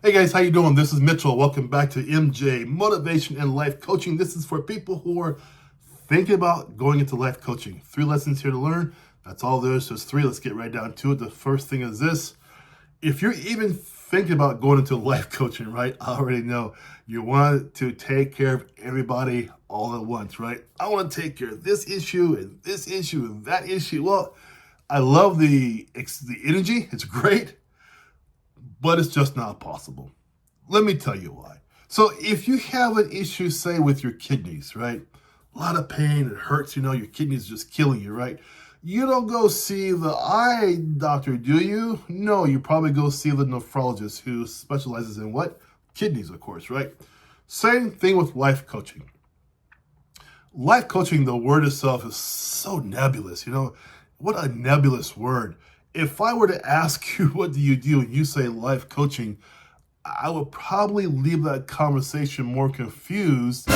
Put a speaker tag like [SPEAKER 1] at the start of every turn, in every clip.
[SPEAKER 1] Hey guys, how you doing? This is Mitchell. Welcome back to MJ Motivation and Life Coaching. This is for people who are thinking about going into life coaching. 3 lessons here to learn. That's all there is. There's 3. Let's get right down to it. The first thing is this. If you're even thinking about going into life coaching, right? I already know you want to take care of everybody all at once, right? I want to take care of this issue and this issue and that issue. Well, I love the energy. It's great. But it's just not possible. Let me tell you why. So if you have an issue, say, with your kidneys, right? A lot of pain, it hurts, your kidneys just killing you, right? You don't go see the eye doctor, do you? No, you probably go see the nephrologist who specializes in what? Kidneys, of course, right? Same thing with life coaching. Life coaching, the word itself is so nebulous, What a nebulous word. If I were to ask you, what do you do, and you say life coaching, I would probably leave that conversation more confused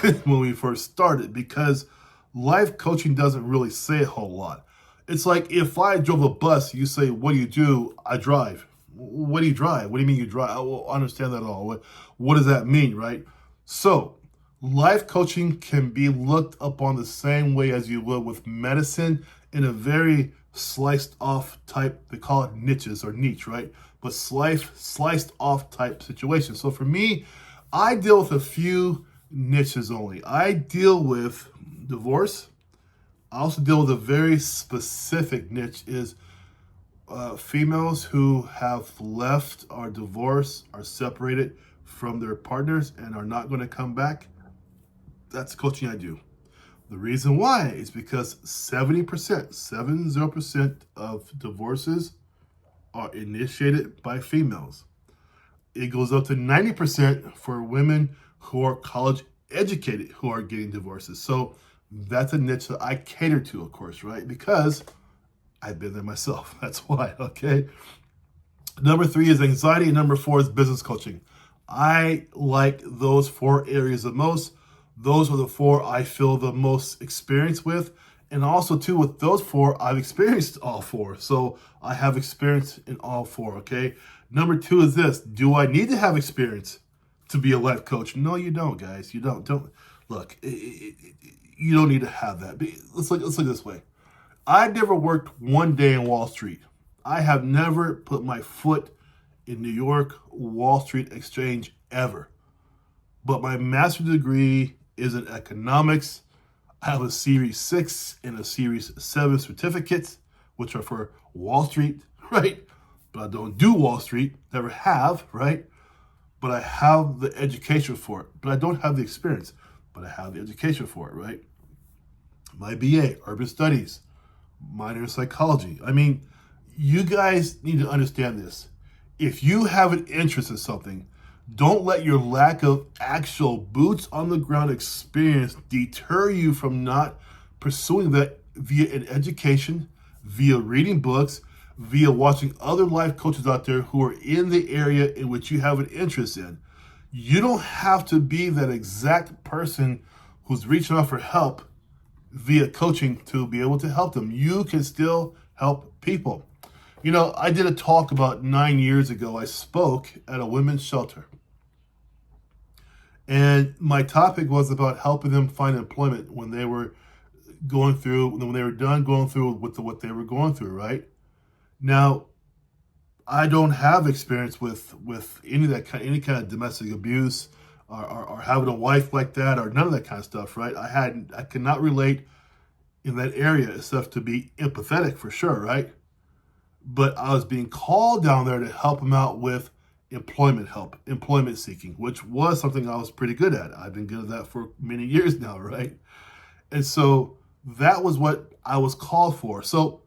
[SPEAKER 1] than when we first started, because life coaching doesn't really say a whole lot. It's like if I drove a bus, you say, what do you do? I drive. What do you drive? What do you mean you drive? I will understand that at all. What does that mean, right? So life coaching can be looked upon the same way as you would with medicine, in a very sliced off type, they call it niches or niche, right? But sliced off type situation. So for me, I deal with a few niches only. I deal with divorce. I also deal with a very specific niche, is females who have left, are divorced, are separated from their partners and are not going to come back. That's coaching I do. The reason why is because 70% of divorces are initiated by females. It goes up to 90% for women who are college educated who are getting divorces. So that's a niche that I cater to, of course, right? Because I've been there myself. That's why, okay? Number 3 is anxiety, and number 4 is business coaching. I like those 4 areas the most. Those are the 4 I feel the most experience with. And also, too, with those 4, I've experienced all 4. So I have experience in all 4, okay? Number 2 is this. Do I need to have experience to be a life coach? No, you don't, guys. You don't. Look, you don't need to have that. Let's look this way. I've never worked one day in Wall Street. I have never put my foot in New York Wall Street Exchange ever. But my master's degree is in economics. I have a Series 6 and a Series 7 certificates, which are for Wall Street, right? But I don't do Wall Street, never have, right? But I have the education for it. But I don't have the experience, but I have the education for it, right? My BA, Urban Studies, minor in psychology. I mean, you guys need to understand this. If you have an interest in something, don't let your lack of actual boots on the ground experience deter you from not pursuing that via an education, via reading books, via watching other life coaches out there who are in the area in which you have an interest in. You don't have to be that exact person who's reaching out for help via coaching to be able to help them. You can still help people. I did a talk about 9 years ago. I spoke at a women's shelter. And my topic was about helping them find employment when they were done going through with what they were going through, right? Now, I don't have experience with any kind of domestic abuse or having a wife like that, or none of that kind of stuff, right? I cannot relate in that area except to be empathetic for sure, right? But I was being called down there to help them out with employment help, employment seeking, which was something I was pretty good at. I've been good at that for many years now, right? And so that was what I was called for. So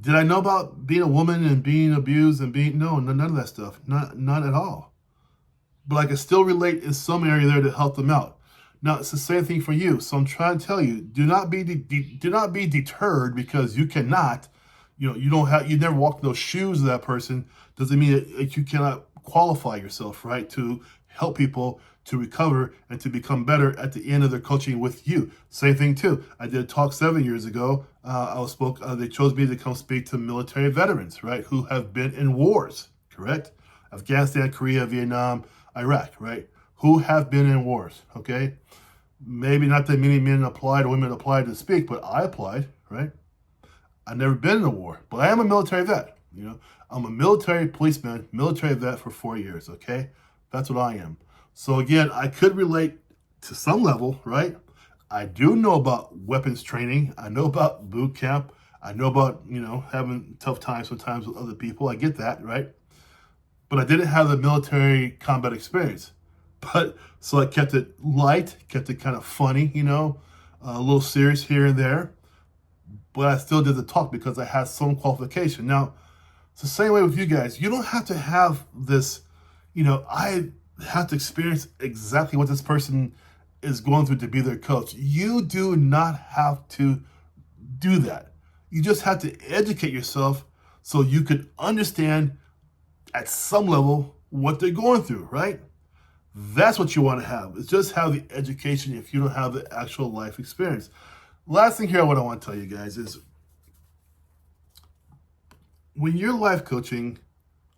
[SPEAKER 1] did I know about being a woman and being abused and no, none of that stuff, not at all. But I can still relate in some area there to help them out. Now it's the same thing for you. So I'm trying to tell you, do not be deterred because you cannot. You never walked in those shoes of that person. Doesn't mean that you cannot qualify yourself, right, to help people to recover and to become better at the end of their coaching with you. Same thing too. I did a talk 7 years ago. They chose me to come speak to military veterans, right, who have been in wars, correct? Afghanistan, Korea, Vietnam, Iraq, right? Who have been in wars, okay? Maybe not that many men applied or women applied to speak, but I applied, right? I've never been in a war, but I am a military vet. I'm a military policeman, military vet for 4 years, okay? That's what I am. So again, I could relate to some level, right? I do know about weapons training. I know about boot camp. I know about, having tough times sometimes with other people. I get that, right? But I didn't have the military combat experience. So I kept it light, kept it kind of funny, a little serious here and there. But I still did the talk because I had some qualification. Now, it's the same way with you guys. You don't have to have this, I have to experience exactly what this person is going through to be their coach. You do not have to do that. You just have to educate yourself so you can understand at some level what they're going through, right? That's what you want to have. It's just have the education if you don't have the actual life experience. Last thing here, what I want to tell you guys is when you're life coaching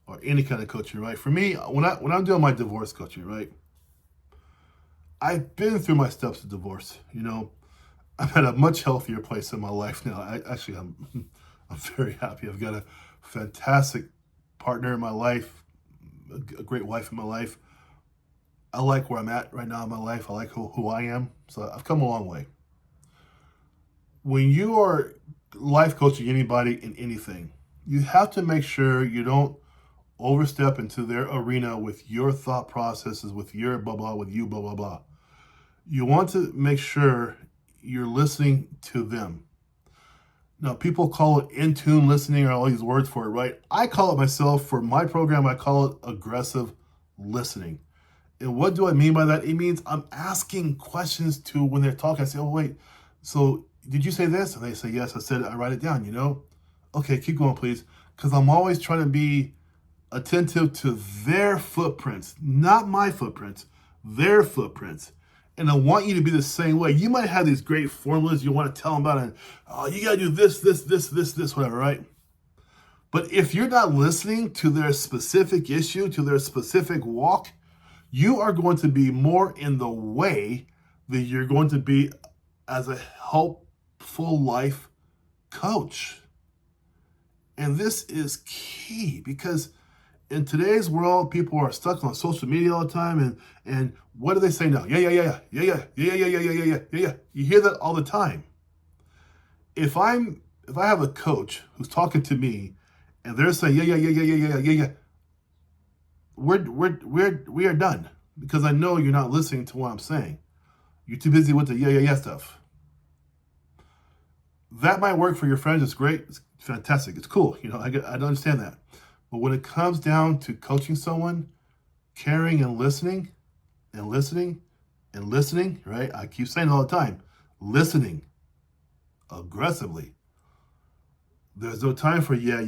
[SPEAKER 1] or any kind of coaching, right? For me, when I'm doing my divorce coaching, right? I've been through my steps of divorce. I'm at a much healthier place in my life now. I'm very happy. I've got a fantastic partner in my life, a great wife in my life. I like where I'm at right now in my life. I like who I am. So I've come a long way. When you are life coaching anybody in anything, you have to make sure you don't overstep into their arena with your thought processes, with your blah, blah, with you, blah, blah, blah. You want to make sure you're listening to them. Now, people call it in-tune listening or all these words for it, right? I call it myself, for my program, I call it aggressive listening. And what do I mean by that? It means I'm asking questions to when they're talking. I say, oh, wait, so did you say this? And they say, yes, I said it. I write it down, Okay, keep going, please. Because I'm always trying to be attentive to their footprints, not my footprints, their footprints. And I want you to be the same way. You might have these great formulas you want to tell them about, and you got to do this, whatever, right? But if you're not listening to their specific issue, to their specific walk, you are going to be more in the way than you're going to be as a helpful life coach. And this is key because in today's world, people are stuck on social media all the time. And what do they say now? Yeah. You hear that all the time. If I have a coach who's talking to me and they're saying, yeah, we are done because I know you're not listening to what I'm saying. You're too busy with the yeah stuff. That might work for your friends. It's great. It's fantastic. It's cool. I don't understand that. But when it comes down to coaching someone, caring and listening, right? I keep saying it all the time, listening aggressively. There's no time for yeah.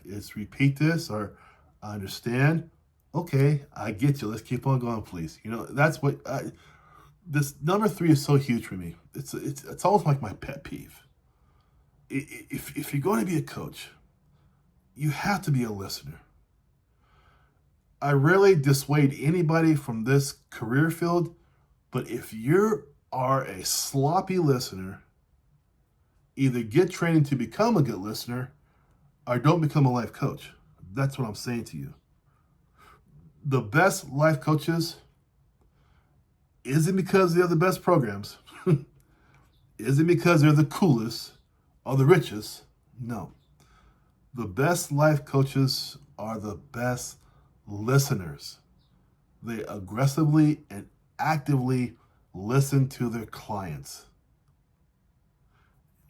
[SPEAKER 1] It's repeat this or I understand. Okay, I get you. Let's keep on going, please. That's what this number 3 is so huge for me. It's almost like my pet peeve. If you're going to be a coach, you have to be a listener. I rarely dissuade anybody from this career field, but if you are a sloppy listener, either get training to become a good listener or don't become a life coach. That's what I'm saying to you. The best life coaches isn't because they're the best programs, isn't because they're the coolest or the richest. No. The best life coaches are the best listeners. They aggressively and actively listen to their clients.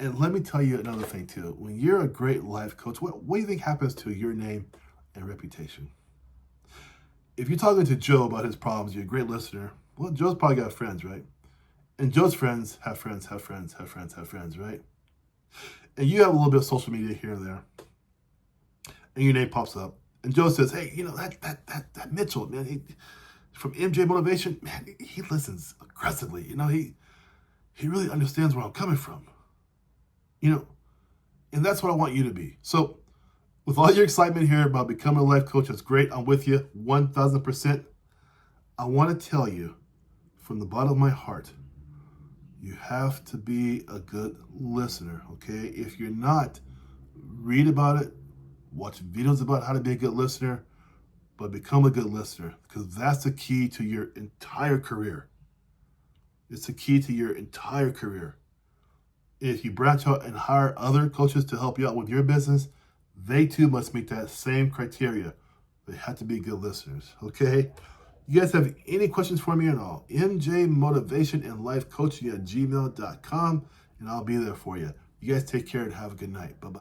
[SPEAKER 1] And let me tell you another thing too. When you're a great life coach, what do you think happens to your name and reputation? If you're talking to Joe about his problems, you're a great listener. Well, Joe's probably got friends, right? And Joe's friends have friends, right? And you have a little bit of social media here and there. And your name pops up. And Joe says, hey, that Mitchell, man, he from MJ Motivation, man, he listens aggressively. He really understands where I'm coming from. And that's what I want you to be. So With all your excitement here about becoming a life coach, that's great. I'm with you 1,000%. I want to tell you from the bottom of my heart, you have to be a good listener, okay? If you're not, read about it, watch videos about how to be a good listener, but become a good listener, because that's the key to your entire career. It's the key to your entire career. If you branch out and hire other coaches to help you out with your business, they too must meet that same criteria. They have to be good listeners, okay? You guys have any questions for me at all? mjmotivationandlifecoaching@gmail.com, and I'll be there for you. You guys take care and have a good night. Bye-bye.